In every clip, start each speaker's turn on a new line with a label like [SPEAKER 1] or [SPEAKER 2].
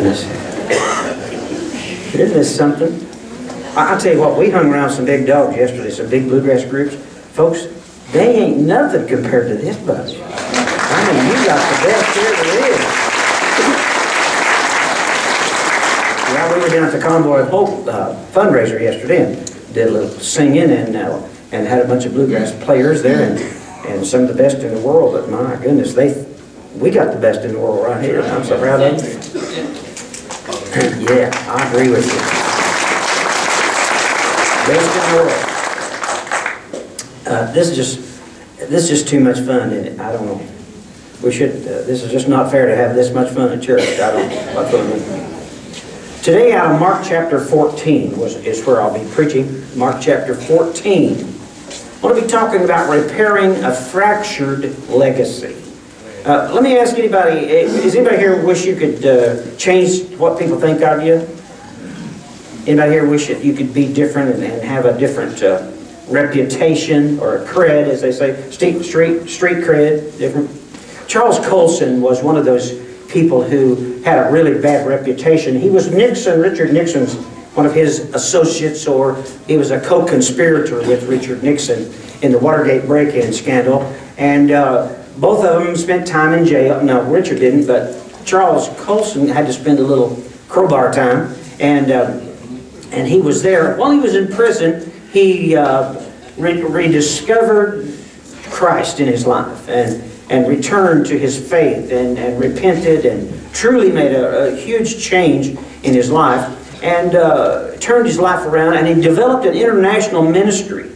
[SPEAKER 1] goodness. Isn't this something? I'll tell you what, we hung around some big dogs yesterday, some big bluegrass groups. Folks, they ain't nothing compared to this bunch. I mean, you got the best here there is. Yeah, we were down at the Convoy of Hope fundraiser yesterday and did a little singing and had a bunch of bluegrass players there and some of the best in the world. But my goodness, we got the best in the world right here. I'm so proud of them. Yeah, I agree with you. Best in the world. This is just too much fun, isn't it? I don't know. We should. This is just not fair to have this much fun at church. I don't know what I mean. Today, out of Mark chapter 14 is where I'll be preaching. Mark chapter 14. I want to be talking about repairing a fractured legacy. Let me ask anybody, does anybody here wish you could change what people think of you? Anybody here wish that you could be different and have a different reputation or a cred, as they say, street cred, different? Charles Colson was one of those people who had a really bad reputation. He was Richard Nixon's, one of his associates, or he was a co-conspirator with Richard Nixon in the Watergate break-in scandal. And both of them spent time in jail. No, Richard didn't, but Charles Colson had to spend a little crowbar time. And he was there. While he was in prison, he rediscovered Christ in his life and returned to his faith and repented and truly made a huge change in his life and turned his life around, and he developed an international ministry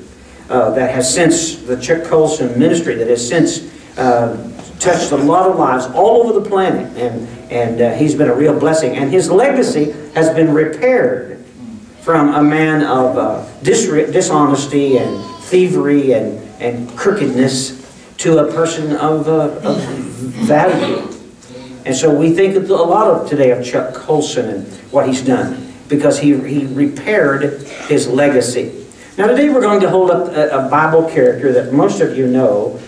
[SPEAKER 1] that has since, the Chuck Colson ministry, that has since touched a lot of lives all over the planet, and he's been a real blessing, and his legacy has been repaired from a man of dishonesty and thievery and crookedness to a person of value. And so we think a lot today of Chuck Colson and what he's done, because he repaired his legacy. Now today we're going to hold up a Bible character that most of you know.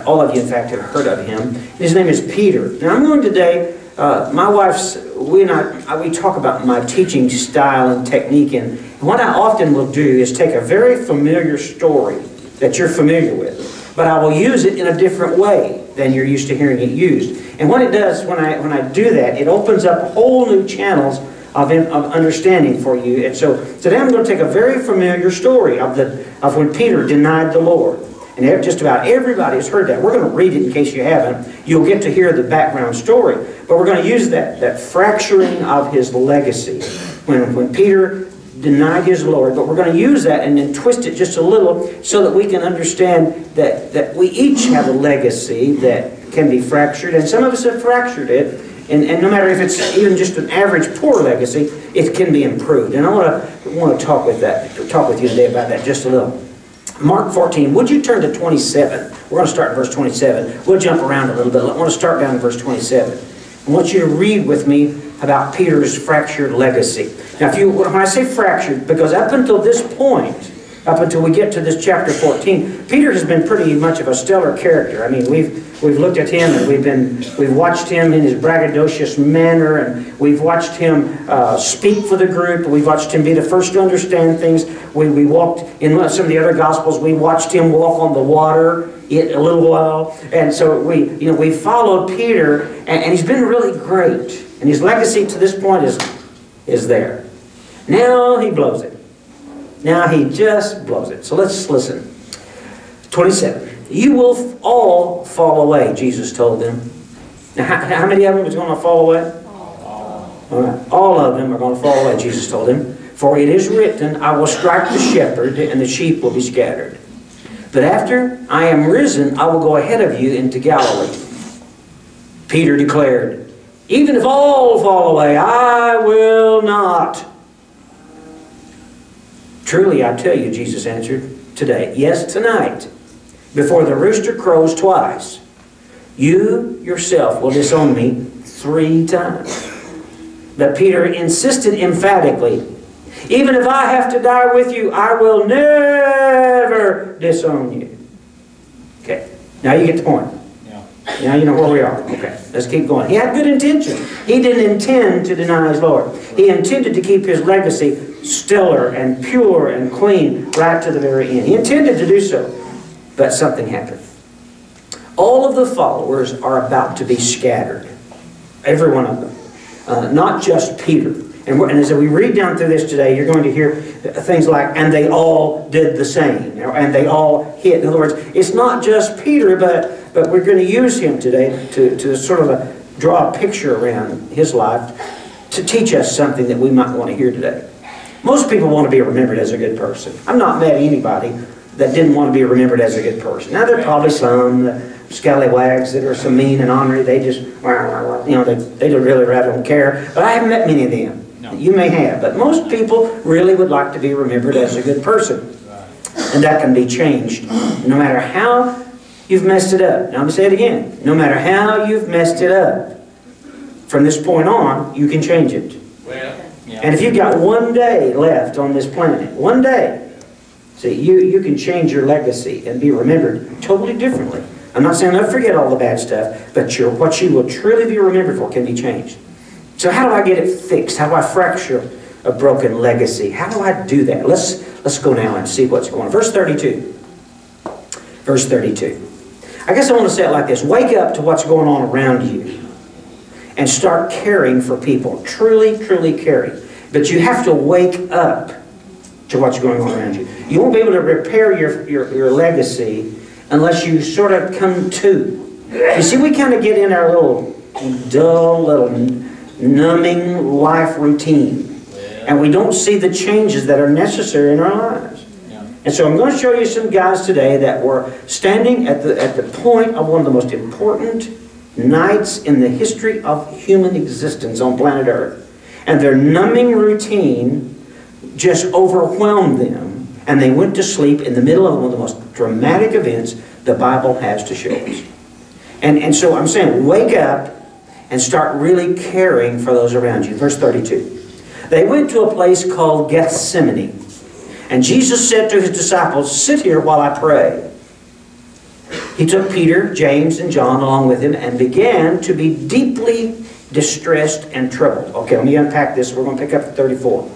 [SPEAKER 1] All of you, in fact, have heard of him. His name is Peter. Now I'm going today, my wife's, we talk about my teaching style and technique, and what I often will do is take a very familiar story that you're familiar with, but I will use it in a different way than you're used to hearing it used. And what it does when I do that, it opens up whole new channels of understanding for you. And so today I'm going to take a very familiar story of when Peter denied the Lord. And just about everybody has heard that. We're going to read it in case you haven't. You'll get to hear the background story. But we're going to use that fracturing of his legacy. When Peter denied his Lord. But we're going to use that and then twist it just a little so that we can understand that we each have a legacy that can be fractured. And some of us have fractured it. And no matter if it's even just an average poor legacy, it can be improved. And I want to talk with you today about that just a little. Mark 14, would you turn to 27? We're going to start in verse 27. We'll jump around a little bit. I want to start down in verse 27. I want you to read with me about Peter's fractured legacy. Now, when I say fractured, because up until this point, up until we get to this chapter 14, Peter has been pretty much of a stellar character. I mean, we've looked at him and we've watched him in his braggadocious manner, and we've watched him speak for the group. We've watched him be the first to understand things. We walked in some of the other Gospels. We watched him walk on the water a little while, and so we followed Peter, and he's been really great. And his legacy to this point is there. Now he blows it. Now he just blows it. So let's listen. 27. You will all fall away, Jesus told them. Now, how many of them is going to fall away? All right. All of them are going to fall away, Jesus told him. For it is written, I will strike the shepherd, and the sheep will be scattered. But after I am risen, I will go ahead of you into Galilee. Peter declared, even if all fall away, I will not. Truly, I tell you, Jesus answered, today, yes, tonight, before the rooster crows twice, you yourself will disown me 3 times. But Peter insisted emphatically, even if I have to die with you, I will never disown you. Okay, now you get the point. Yeah. Now you know where we are. Okay. Let's keep going. He had good intention. He didn't intend to deny his Lord. He intended to keep his legacy stellar and pure and clean right to the very end. He intended to do so. But something happened. All of the followers are about to be scattered. Every one of them. Not just Peter. And as we read down through this today, you're going to hear things like, and they all did the same. And they all hit. In other words, it's not just Peter, but we're going to use him today to sort of draw a picture around his life to teach us something that we might want to hear today. Most people want to be remembered as a good person. I'm not mad at anybody that didn't want to be remembered as a good person. Now, there are probably some scallywags that are so mean and ornery, they just, you know, they really rather don't care. But I haven't met many of them. No. You may have. But most people really would like to be remembered as a good person. And that can be changed no matter how you've messed it up. Now, I'm going to say it again. No matter how you've messed it up, from this point on, you can change it. Well, yeah. And if you've got one day left on this planet, one day, see, you can change your legacy and be remembered totally differently. I'm not saying don't forget all the bad stuff, but what you will truly be remembered for can be changed. So how do I get it fixed? How do I fracture a broken legacy? How do I do that? Let's go now and see what's going on. Verse 32. Verse 32. I guess I want to say it like this. Wake up to what's going on around you and start caring for people. Truly, truly caring. But you have to wake up to what's going on around you. You won't be able to repair your legacy unless you sort of come to. You see, we kind of get in our little dull, little numbing life routine. And we don't see the changes that are necessary in our lives. And so I'm going to show you some guys today that were standing at the point of one of the most important nights in the history of human existence on planet Earth. And their numbing routine just overwhelmed them. And they went to sleep in the middle of one of the most dramatic events the Bible has to show us. And so I'm saying, wake up and start really caring for those around you. Verse 32. They went to a place called Gethsemane. And Jesus said to his disciples, sit here while I pray. He took Peter, James, and John along with him and began to be deeply distressed and troubled. Okay, let me unpack this. We're going to pick up at 34.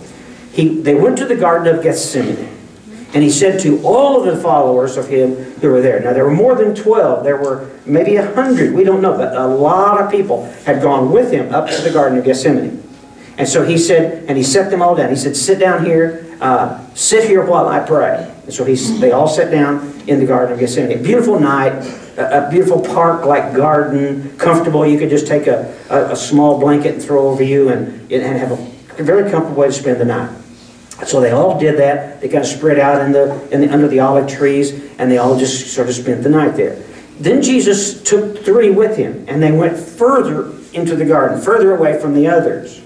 [SPEAKER 1] They went to the Garden of Gethsemane. And he said to all of the followers of him who were there. Now, there were more than 12. There were maybe 100. We don't know. But a lot of people had gone with him up to the Garden of Gethsemane. And so he said, and he set them all down. He said, sit down here. Sit here while I pray. And so they all sat down in the Garden of Gethsemane. A beautiful night. A beautiful park-like garden. Comfortable. You could just take a small blanket and throw over you and have a very comfortable way to spend the night. So they all did that. They kind of spread out under the olive trees, and they all just sort of spent the night there. Then Jesus took 3 with him, and they went further into the garden, further away from the others.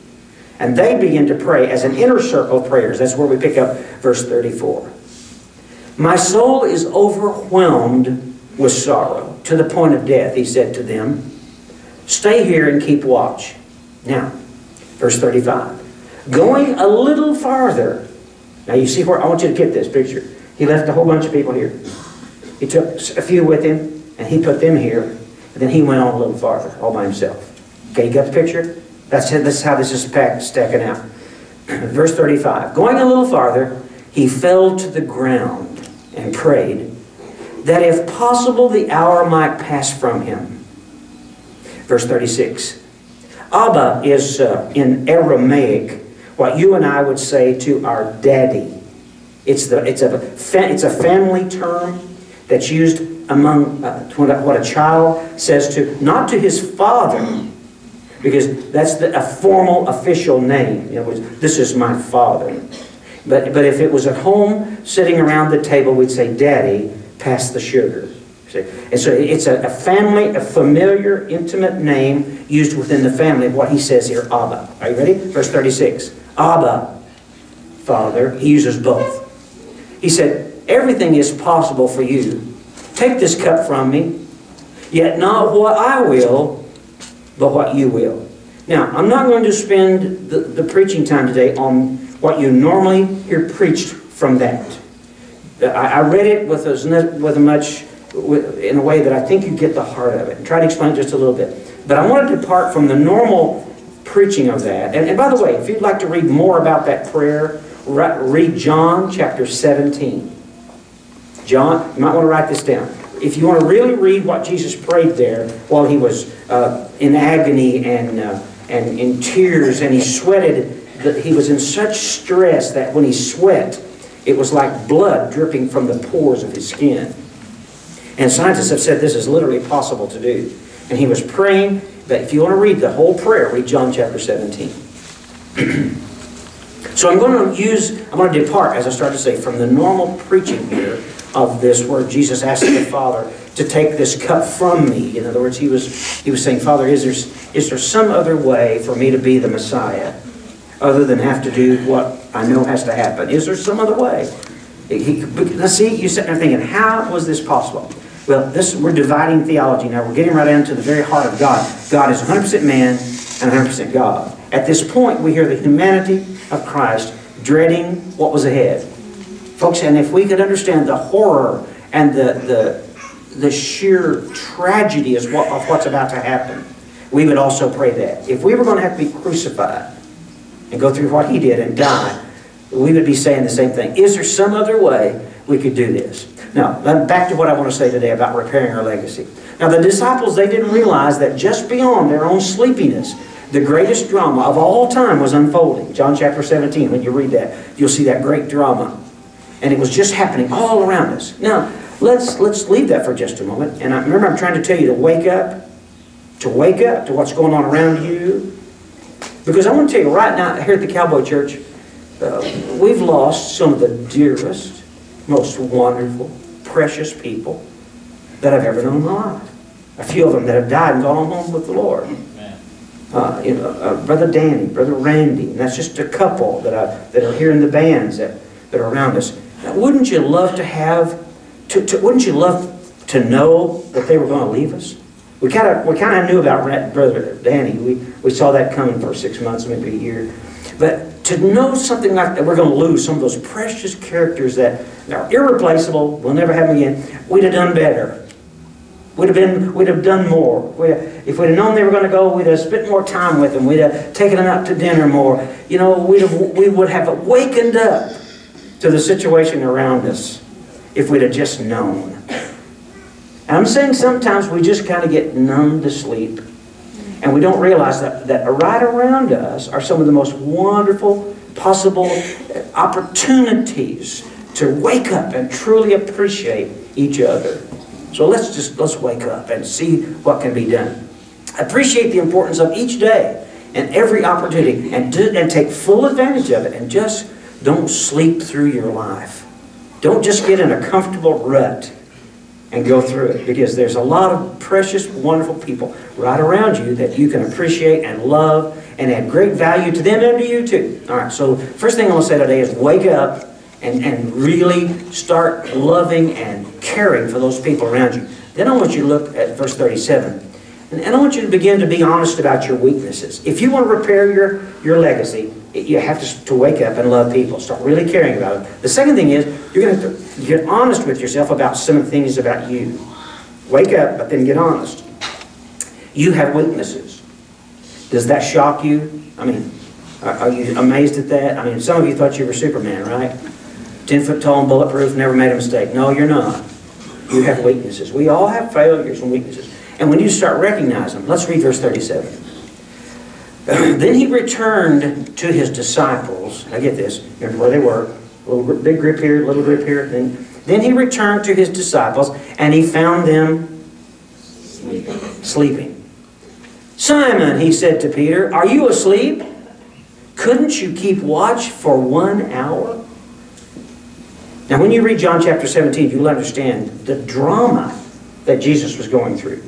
[SPEAKER 1] And they began to pray as an inner circle of prayers. That's where we pick up verse 34. My soul is overwhelmed with sorrow to the point of death, he said to them. Stay here and keep watch. Now, verse 35. Going a little farther. Now you see where, I want you to get this picture. He left a whole bunch of people here. He took a few with him, and he put them here. And then he went on a little farther, all by himself. Okay, you got the picture? That's how this is stacking out. Verse 35. Going a little farther, he fell to the ground and prayed that if possible the hour might pass from him. Verse 36. Abba is in Aramaic what you and I would say to our daddy. It's a family term that's used among what a child says to, not to his father, because that's a formal official name. In other words, this is my father. But if it was at home sitting around the table, we'd say, Daddy, pass the sugar. See? And so it's a family, a familiar, intimate name used within the family of what he says here, Abba. Are you ready? Verse 36. Abba, Father. He uses both. He said, everything is possible for you. Take this cup from me, yet not what I will, but what you will. Now, I'm not going to spend the preaching time today on what you normally hear preached from that. I read it in a way that I think you get the heart of it. And try to explain it just a little bit. But I want to depart from the normal preaching of that. And by the way, if you'd like to read more about that prayer, read John chapter 17. John, you might want to write this down. If you want to really read what Jesus prayed there while he was in agony and in tears, and he sweated, he was in such stress that when he sweat, it was like blood dripping from the pores of his skin. And scientists have said this is literally possible to do. And he was praying, but if you want to read the whole prayer, read John chapter 17. So I'm going to depart, as I started to say, from the normal preaching here of this, where Jesus asked the Father to take this cup from me. In other words, he was saying, Father, is there some other way for me to be the Messiah other than have to do what I know has to happen? Is there some other way? Let's see, you're sitting there thinking, how was this possible? Well, we're dividing theology now. We're getting right down to the very heart of God. God is 100% man and 100% God. At this point, we hear the humanity of Christ dreading what was ahead. Folks, and if we could understand the horror and the sheer tragedy of what's about to happen, we would also pray that. If we were going to have to be crucified and go through what he did and die, we would be saying the same thing. Is there some other way we could do this? Now, back to what I want to say today about repairing our legacy. Now, the disciples, they didn't realize that just beyond their own sleepiness, the greatest drama of all time was unfolding. John chapter 17, when you read that, you'll see that great drama. And it was just happening all around us. Now, let's leave that for just a moment. And remember, I'm trying to tell you to wake up to what's going on around you. Because I want to tell you right now, here at the Cowboy Church, we've lost some of the dearest, most wonderful, precious people that I've ever known in my life. A few of them that have died and gone home with the Lord. Brother Danny, Brother Randy, and that's just a couple that are here in the bands that are around us. Now, wouldn't you love to have, wouldn't you love to know that they were going to leave us? We kind of knew about Brother Danny. We saw that coming for 6 months, maybe a year. But to know something like that, we're going to lose some of those precious characters that are irreplaceable, we'll never have them again, we'd have done better. We'd have done more. If we'd have known they were going to go, we'd have spent more time with them. We'd have taken them out to dinner more. You know, we would have awakened up to the situation around us if we'd have just known. And I'm saying sometimes we just kind of get numb to sleep, and we don't realize that right around us are some of the most wonderful possible opportunities to wake up and truly appreciate each other. So let's wake up and see what can be done. Appreciate the importance of each day and every opportunity, and take full advantage of it, and just don't sleep through your life. Don't just get in a comfortable rut and go through it, because there's a lot of precious, wonderful people right around you that you can appreciate and love and add great value to them and to you too. All right, so first thing I want to say today is wake up and really start loving and caring for those people around you. Then I want you to look at verse 37. And I want you to begin to be honest about your weaknesses. If you want to repair your legacy, you have to wake up and love people. Start really caring about them. The second thing is, you're going to have to get honest with yourself about some of the things about you. Wake up, but then get honest. You have weaknesses. Does that shock you? I mean, are you amazed at that? I mean, some of you thought you were Superman, right? 10 foot tall and bulletproof, never made a mistake. No, you're not. You have weaknesses. We all have failures and weaknesses. And when you start recognizing them, let's read verse 37. Then he returned to his disciples. Now get this. Remember where they were. Big group here, little group here. Then he returned to his disciples, and he found them sleeping. Simon, he said to Peter, are you asleep? Couldn't you keep watch for 1 hour? Now when you read John chapter 17, you'll understand the drama that Jesus was going through.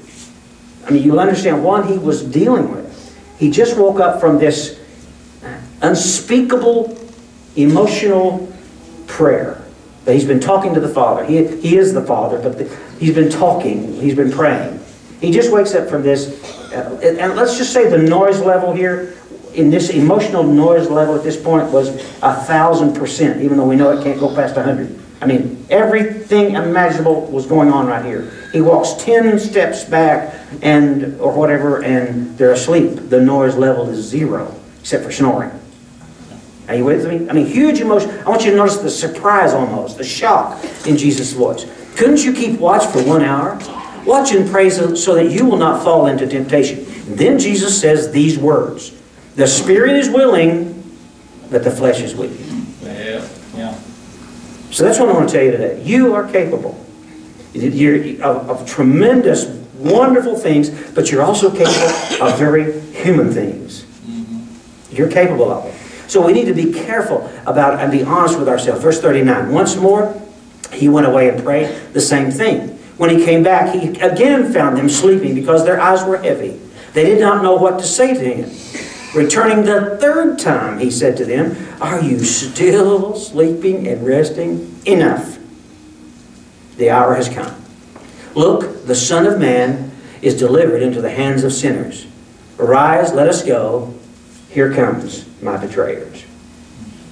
[SPEAKER 1] I mean, you'll understand what he was dealing with. He just woke up from this unspeakable, emotional prayer that he's been talking to the Father. He is the Father, but he's been talking, he's been praying. He just wakes up from this, and let's just say the noise level here, in this emotional noise level at this point was 1,000%, even though we know it can't go past 100. I mean, everything imaginable was going on right here. He walks 10 steps back or whatever, and they're asleep. The noise level is 0, except for snoring. Are you with me? I mean, huge emotion. I want you to notice the surprise almost, the shock in Jesus' voice. Couldn't you keep watch for 1 hour? Watch and pray so that you will not fall into temptation. And then Jesus says these words. The spirit is willing, but the flesh is weak.
[SPEAKER 2] Yeah.
[SPEAKER 1] So that's what I want to tell you today. You are capable of tremendous, wonderful things, but you're also capable of very human things. You're capable of it. So we need to be careful about and be honest with ourselves. Verse 39. Once more, he went away and prayed the same thing. When he came back, he again found them sleeping because their eyes were heavy. They did not know what to say to him. Returning the third time, he said to them, are you still sleeping and resting? Enough. The hour has come. Look, the Son of Man is delivered into the hands of sinners. Arise, let us go. Here comes my betrayers.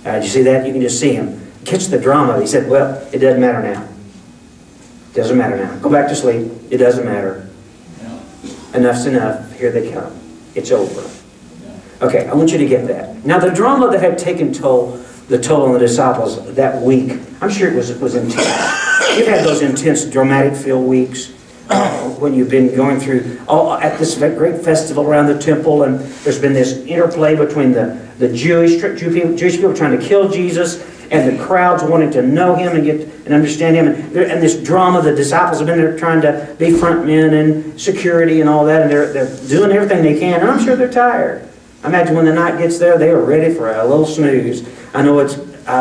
[SPEAKER 1] Did you see that? You can just see him. Catch the drama. He said, well, it doesn't matter now. It doesn't matter now. Go back to sleep. It doesn't matter. Enough's enough. Here they come. It's over. Okay, I want you to get that. Now, the drama that had taken the toll on the disciples that week, I'm sure it was intense. You've had those intense, dramatic-filled weeks when you've been going through at this great festival around the temple, and there's been this interplay between the Jewish people trying to kill Jesus and the crowds wanting to know him and get and understand him, and this drama. The disciples have been there trying to be front men and security and all that, and they're doing everything they can, and I'm sure they're tired. I imagine when the night gets there, they are ready for a little snooze. I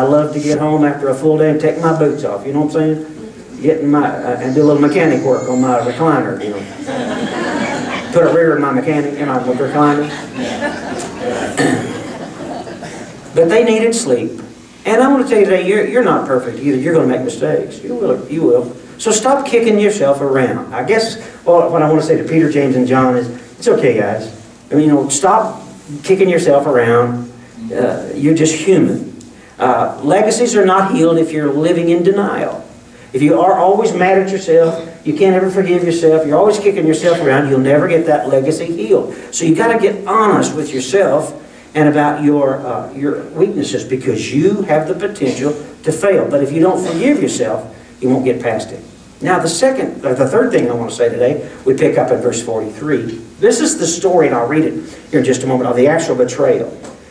[SPEAKER 1] love to get home after a full day and take my boots off. You know what I'm saying? And do a little mechanic work on my recliner. You know, put a rear in my recliner. But they needed sleep, and I want to tell you today, you're not perfect either. You're going to make mistakes. You will. So stop kicking yourself around. I guess what I want to say to Peter, James, and John is, it's okay, guys. I mean, stop kicking yourself around. You're just human. Legacies are not healed if you're living in denial. If you are always mad at yourself, you can't ever forgive yourself, you're always kicking yourself around, you'll never get that legacy healed. So you've got to get honest with yourself and about your weaknesses, because you have the potential to fail. But if you don't forgive yourself, you won't get past it. Now the third thing I want to say today, we pick up in verse 43. This is the story, and I'll read it here in just a moment, of the actual betrayal.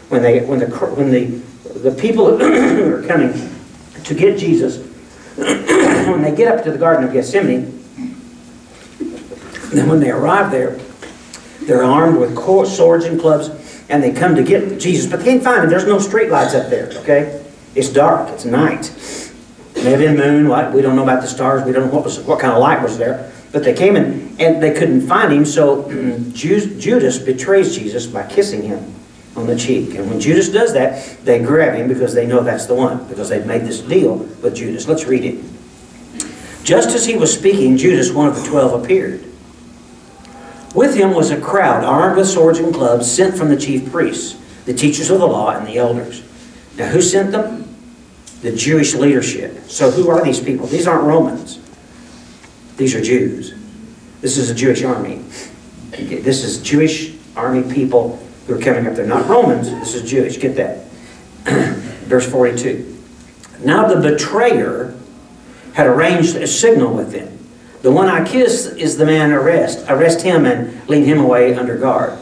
[SPEAKER 1] When the people who are coming to get Jesus, when they get up to the Garden of Gethsemane, then when they arrive there, they're armed with swords and clubs, and they come to get Jesus, but they can't find him. There's no street lights up there, okay? It's dark, it's night. Maybe a moonlight, we don't know about the stars, we don't know what kind of light was there. But they came in and they couldn't find him, so Judas betrays Jesus by kissing him on the cheek. And when Judas does that, they grab him because they know that's the one, because they've made this deal with Judas. Let's read it. Just as he was speaking, Judas, one of the 12, appeared. With him was a crowd armed with swords and clubs, sent from the chief priests, the teachers of the law, and the elders. Now who sent them? The Jewish leadership. So who are these people? These aren't Romans. These are Jews. This is a Jewish army. This is Jewish army people who are coming up there. Not Romans, this is Jewish. Get that. Verse 42. Now the betrayer had arranged a signal with them. The one I kiss is the man arrest. Arrest him and lead him away under guard.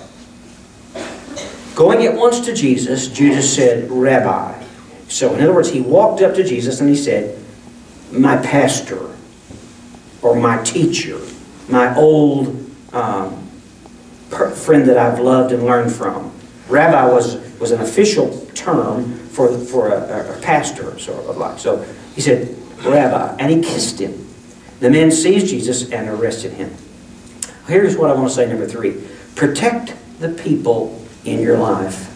[SPEAKER 1] Going at once to Jesus, Judas said, Rabbi. So in other words, he walked up to Jesus and he said, my pastor, or my teacher, my old friend that I've loved and learned from. Rabbi was an official term for a pastor, sort of like. So he said, Rabbi, and he kissed him. The men seized Jesus and arrested him. Here's what I want to say, number 3. Protect the people in your life.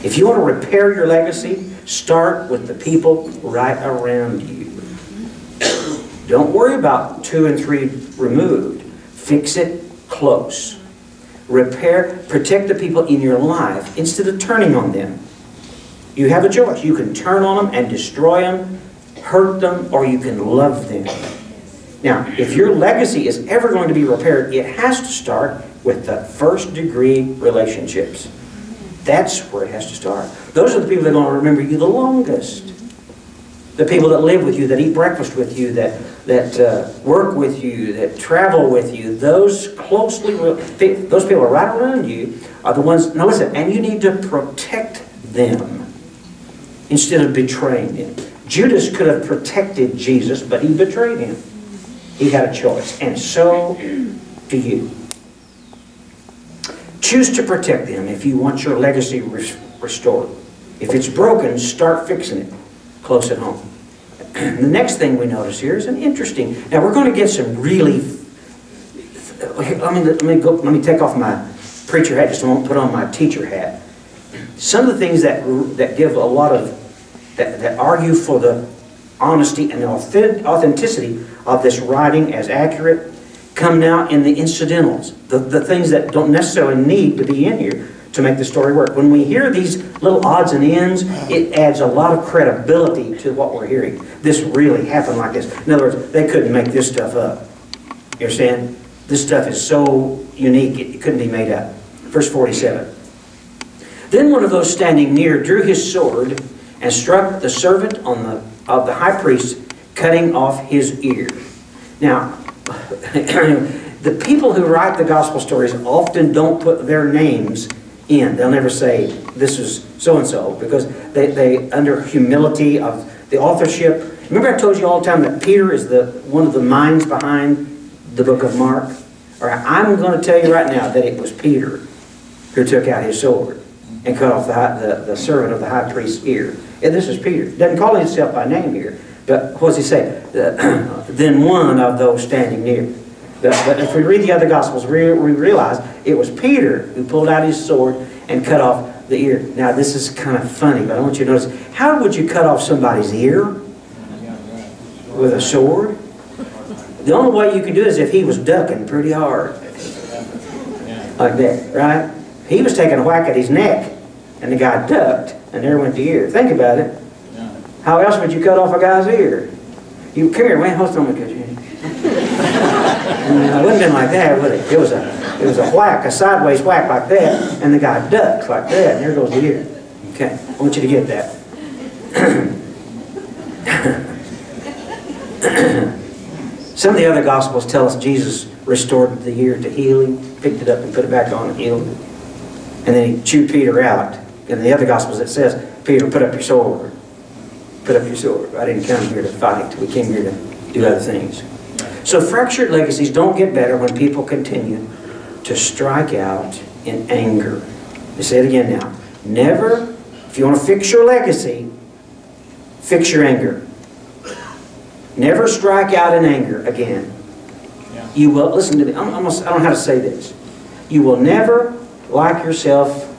[SPEAKER 1] If you want to repair your legacy, start with the people right around you. Don't worry about 2 and 3 removed. Fix it close. Protect the people in your life instead of turning on them. You have a choice. You can turn on them and destroy them, hurt them or you can love them. Now, if your legacy is ever going to be repaired, it has to start with the first-degree relationships. That's where it has to start. Those are the people that are going to remember you the longest. The people that live with you, that eat breakfast with you, that work with you, that travel with you. Those those people are right around you are the ones, now listen, and you need to protect them instead of betraying them. Judas could have protected Jesus, but he betrayed him. He had a choice, and so do you. Choose to protect them if you want your legacy restored. If it's broken, start fixing it close at home. The next thing we notice here is an interesting. Now we're going to get some really. Let me take off my preacher hat. Just I won't put on my teacher hat. Some of the things that give a lot of that argue for the honesty and the authenticity of this writing as accurate come now in the incidentals, the things that don't necessarily need to be in here to make the story work. When we hear these little odds and ends, it adds a lot of credibility to what we're hearing. This really happened like this. In other words, they couldn't make this stuff up. You understand? This stuff is so unique, it couldn't be made up. Verse 47. Then one of those standing near drew his sword and struck the servant of the high priest, cutting off his ear. Now, the people who write the gospel stories often don't put their names in. They'll never say, this is so-and-so, because they under humility of the authorship. Remember I told you all the time that Peter is one of the minds behind the book of Mark? All right, I'm going to tell you right now that it was Peter who took out his sword and cut off the servant of the high priest's ear. And this is Peter. He doesn't call himself by name here. But what does he say? Then one of those standing near. But if we read the other Gospels, we realize it was Peter who pulled out his sword and cut off the ear. Now this is kind of funny, but I want you to notice, how would you cut off somebody's ear? With a sword? The only way you could do it is if he was ducking pretty hard. Like that, right? He was taking a whack at his neck, and the guy ducked, and there went the ear. Think about it. How else would you cut off a guy's ear? You come here, man. Hold on, because you. It wouldn't have been like that, would it? It was a whack, a sideways whack like that, and the guy ducks like that, and there goes the ear. Okay, I want you to get that. Some of the other Gospels tell us Jesus restored the ear to healing, picked it up and put it back on and healed it. And then he chewed Peter out. In the other Gospels it says, Peter, put up your sword. Put up your sword. I didn't come here to fight. We came here to do other things. So fractured legacies don't get better when people continue to strike out in anger. Let me say it again now. Never, if you want to fix your legacy, fix your anger. Never strike out in anger again. You will, listen to me, I don't know how to say this. You will never like yourself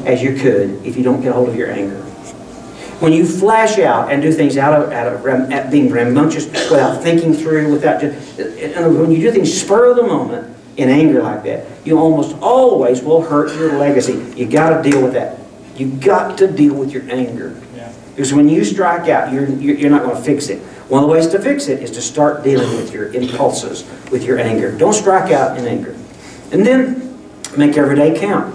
[SPEAKER 1] as you could if you don't get a hold of your anger. When you flash out and do things out of being rambunctious, without thinking through, when you do things spur of the moment in anger like that, you almost always will hurt your legacy. You got to deal with that. You got to deal with your anger. Because when you strike out, you're not going to fix it. One of the ways to fix it is to start dealing with your impulses, with your anger. Don't strike out in anger. And then make every day count.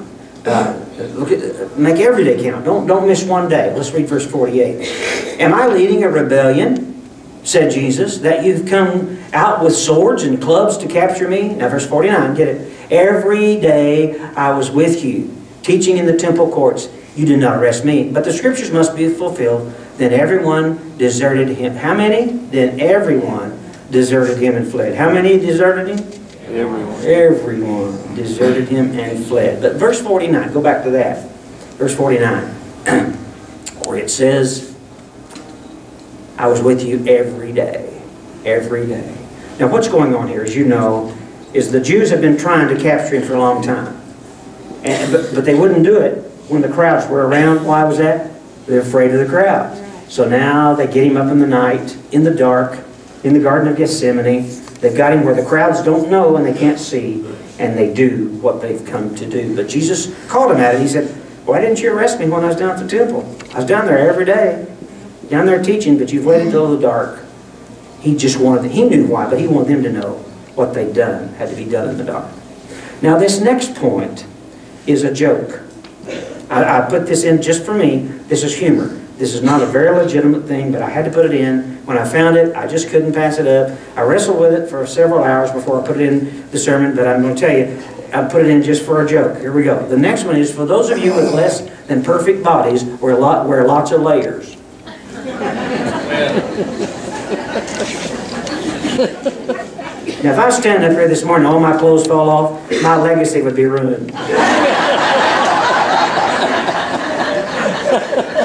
[SPEAKER 1] Make every day count. Don't miss one day. Let's read verse 48. Am I leading a rebellion, said Jesus, that you've come out with swords and clubs to capture me? Now verse 49, get it. Every day I was with you, teaching in the temple courts. You did not arrest me. But the scriptures must be fulfilled. Then everyone deserted him. How many? Then everyone deserted him and fled. How many deserted him? Everyone. Everyone deserted him and fled. But verse 49, go back to that. Verse 49, where it says, I was with you every day. Every day. Now what's going on here, as you know, is the Jews have been trying to capture him for a long time. But they wouldn't do it when the crowds were around. Why was that? They're afraid of the crowds. So now they get him up in the night, in the dark, in the Garden of Gethsemane. They've got him where the crowds don't know and they can't see, and they do what they've come to do. But Jesus called him at it. He said, why didn't you arrest me when I was down at the temple? I was down there every day. down there teaching, but you've let him go to the dark. He knew why, but he wanted them to know what they'd done had to be done in the dark. Now this next point is a joke. I put this in just for me. This is humor. This is not a very legitimate thing, but I had to put it in. When I found it, I just couldn't pass it up. I wrestled with it for several hours before I put it in the sermon, but I'm going to tell you, I put it in just for a joke. Here we go. The next one is, for those of you with less than perfect bodies, wear lots of layers. Now, if I stand up here this morning and all my clothes fall off, my legacy would be ruined.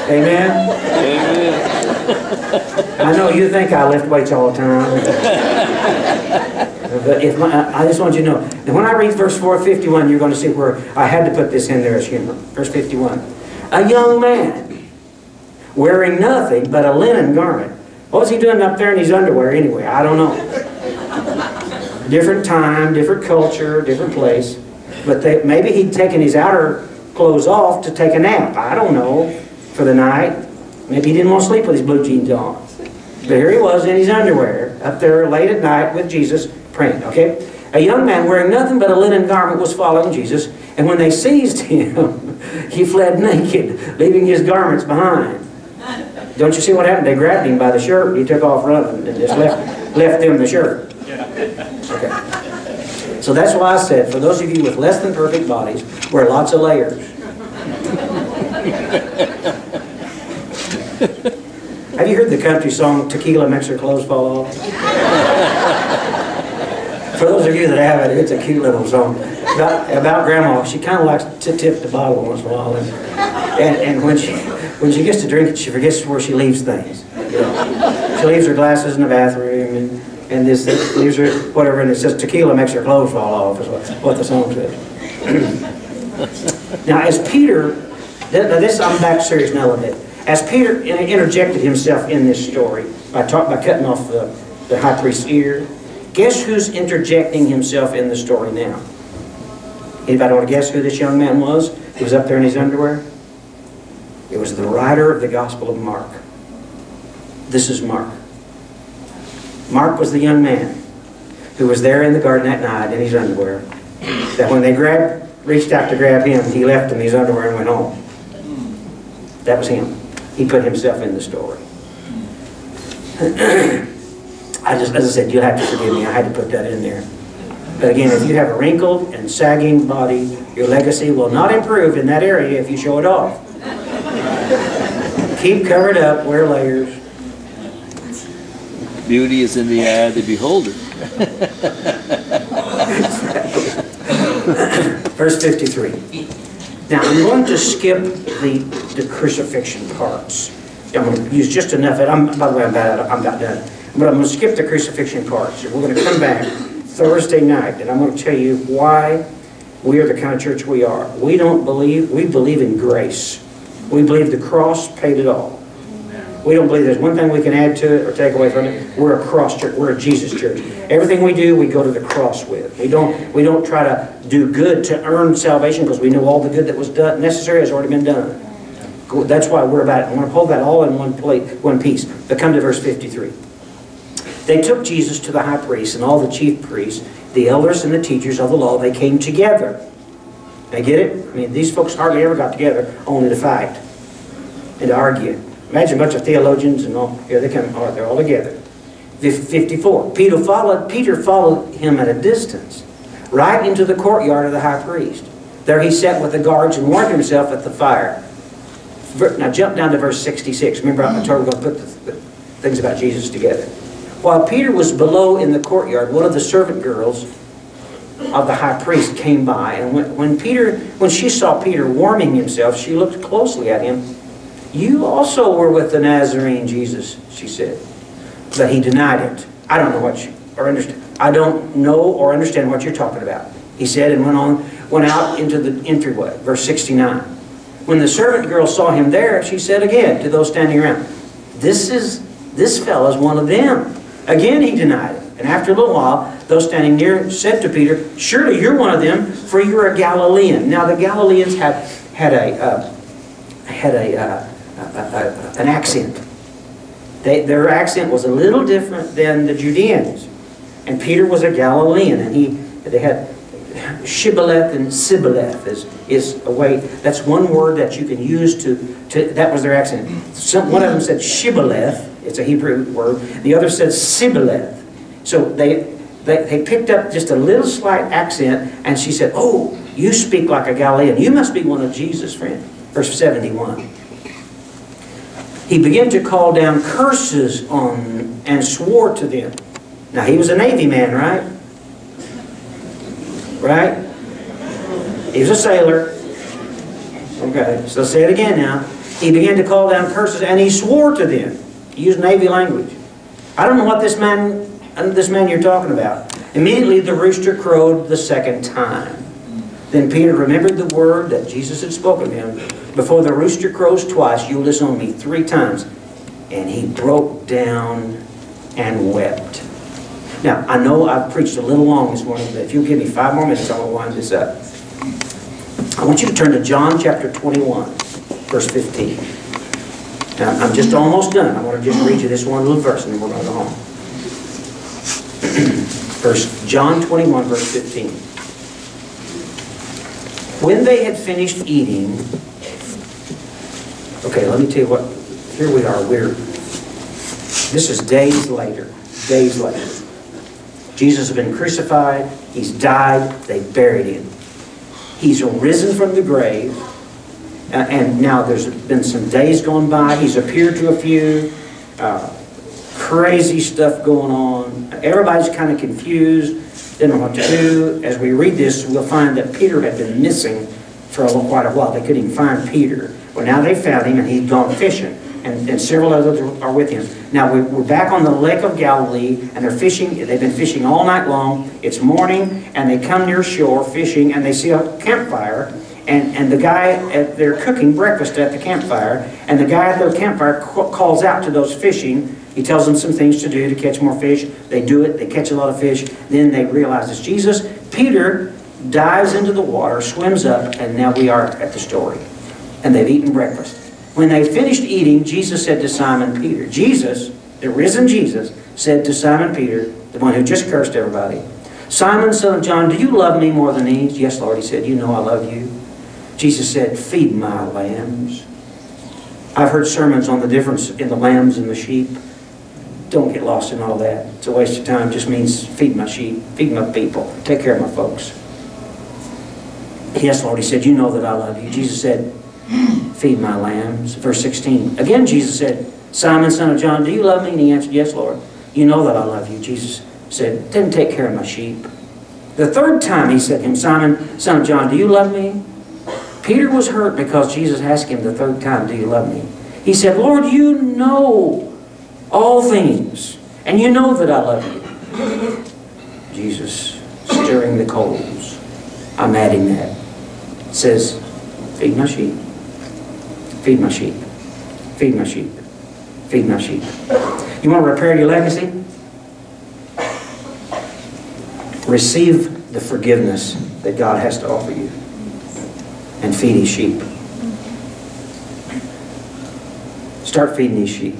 [SPEAKER 1] Amen? Amen. I know you think I lift weights all the time. But I just want you to know. And when I read verse 451, you're going to see where I had to put this in there as humor. Verse 51. A young man wearing nothing but a linen garment. What was he doing up there in his underwear anyway? I don't know. Different time, different culture, different place. But maybe he'd taken his outer clothes off to take a nap. I don't know. For the night. Maybe he didn't want to sleep with his blue jeans on. But here he was in his underwear, up there late at night with Jesus praying. Okay? A young man wearing nothing but a linen garment was following Jesus, and when they seized him, he fled naked, leaving his garments behind. Don't you see what happened? They grabbed him by the shirt, he took off running, and just left them the shirt. Okay. So that's why I said, for those of you with less than perfect bodies, wear lots of layers. Have you heard the country song, Tequila Makes Her Clothes Fall Off? For those of you that have it, it's a cute little song about Grandma. She kind of likes to tip the bottle once in a while. And when she gets to drink it, she forgets where she leaves things. You know? She leaves her glasses in the bathroom, and this leaves her whatever, and it says, Tequila Makes Her Clothes Fall Off, is what the song says. Now, as Peter, I'm back serious now a little bit. As Peter interjected himself in this story by cutting off the high priest's ear, guess who's interjecting himself in the story now? Anybody want to guess who this young man was who was up there in his underwear? It was the writer of the Gospel of Mark. This is Mark. Mark was the young man who was there in the garden that night in his underwear, that when they reached out to grab him, he left in his underwear and went home. That was him. He put himself in the story. As I said, you'll have to forgive me. I had to put that in there. But again, if you have a wrinkled and sagging body, your legacy will not improve in that area if you show it off. Keep covered up, wear layers.
[SPEAKER 2] Beauty is in the eye of the beholder.
[SPEAKER 1] Verse 53. Now, I'm going to skip the crucifixion parts. I'm going to use just enough. By the way, I'm about done. But I'm going to skip the crucifixion parts. We're going to come back Thursday night, and I'm going to tell you why we are the kind of church we are. We believe in grace. We believe the cross paid it all. We don't believe there's one thing we can add to it or take away from it. We're a cross church. We're a Jesus church. Everything we do, we go to the cross with. We don't try to do good to earn salvation, because we know all the good that was done necessary has already been done. That's why we're about it. I want to hold that all in one piece. But come to verse 53. They took Jesus to the high priest and all the chief priests, the elders and the teachers of the law. They came together. They get it? I mean, these folks hardly ever got together only to fight and to argue. Imagine a bunch of theologians and all. Here they come. They're all together. 54. Peter followed him at a distance, right into the courtyard of the high priest. There he sat with the guards and warmed himself at the fire. Now jump down to verse 66. Remember, I told you we're going to put the things about Jesus together. While Peter was below in the courtyard, one of the servant girls of the high priest came by, and when she saw Peter warming himself, she looked closely at him. "You also were with the Nazarene Jesus," she said. But he denied it. I don't know or understand what you're talking about, he said, and went out into the entryway. Verse 69. When the servant girl saw him there, she said again to those standing around, "This fellow's one of them." Again he denied it. And after a little while, those standing near said to Peter, "Surely you're one of them, for you're a Galilean." Now the Galileans had an accent. Their accent was a little different than the Judeans. And Peter was a Galilean, and they had Shibboleth and Sibboleth is a way. That's one word that you can use to that was their accent. One of them said Shibboleth. It's a Hebrew word. The other said Sibboleth. So they picked up just a little slight accent, and she said, "Oh, you speak like a Galilean. You must be one of Jesus' friends." Verse 71. He began to call down curses on and swore to them. Now, he was a Navy man, right? Right? He was a sailor. Okay, so say it again now. He began to call down curses and he swore to them. He used Navy language. I don't know what this man you're talking about. Immediately the rooster crowed the second time. Then Peter remembered the word that Jesus had spoken to him. Before the rooster crows twice, you'll disown me 3 times. And he broke down and wept. Now, I know I've preached a little long this morning, but if you'll give me 5 more minutes, I'm going to wind this up. I want you to turn to John chapter 21, verse 15. Now, I'm just almost done. I want to just read you this one little verse, and then we're going to go home. John 21, verse 15. When they had finished eating, okay, let me tell you what, here we are, this is days later, Jesus has been crucified, he's died, they buried him. He's arisen from the grave, and now there's been some days gone by, he's appeared to a few, crazy stuff going on, everybody's kind of confused, didn't know what to do. As we read this, we'll find that Peter had been missing for quite a while. They couldn't even find Peter. Well, now they found him, and he'd gone fishing, and several others are with him. Now we're back on the Lake of Galilee, and they're fishing. They've been fishing all night long. It's morning, and they come near shore fishing, and they see a campfire, and the guy, they're cooking breakfast at the campfire, and the guy at the campfire calls out to those fishing. He tells them some things to do to catch more fish. They do it. They catch a lot of fish. Then they realize it's Jesus. Peter dives into the water, swims up, and now we are at the story. And they've eaten breakfast. When they finished eating, Jesus said to Simon Peter, Jesus, the risen Jesus, said to Simon Peter, the one who just cursed everybody, Simon, son of John, do you love me more than these? Yes, Lord, he said, you know I love you. Jesus said, feed my lambs. I've heard sermons on the difference in the lambs and the sheep. Don't get lost in all that. It's a waste of time. It just means feed my sheep, feed my people, take care of my folks. Yes, Lord, he said, you know that I love you. Jesus said, feed my lambs. Verse 16. Again, Jesus said, Simon, son of John, do you love me? And he answered, yes, Lord. You know that I love you. Jesus said, then take care of my sheep. The third time he said to him, Simon, son of John, do you love me? Peter was hurt because Jesus asked him the third time, do you love me? He said, Lord, you know all things, and you know that I love you. Jesus, stirring the coals. I'm adding that. It says, feed my sheep. Feed my sheep. Feed my sheep. Feed my sheep. You want to repair your legacy? Receive the forgiveness that God has to offer you. And feed His sheep. Start feeding these sheep.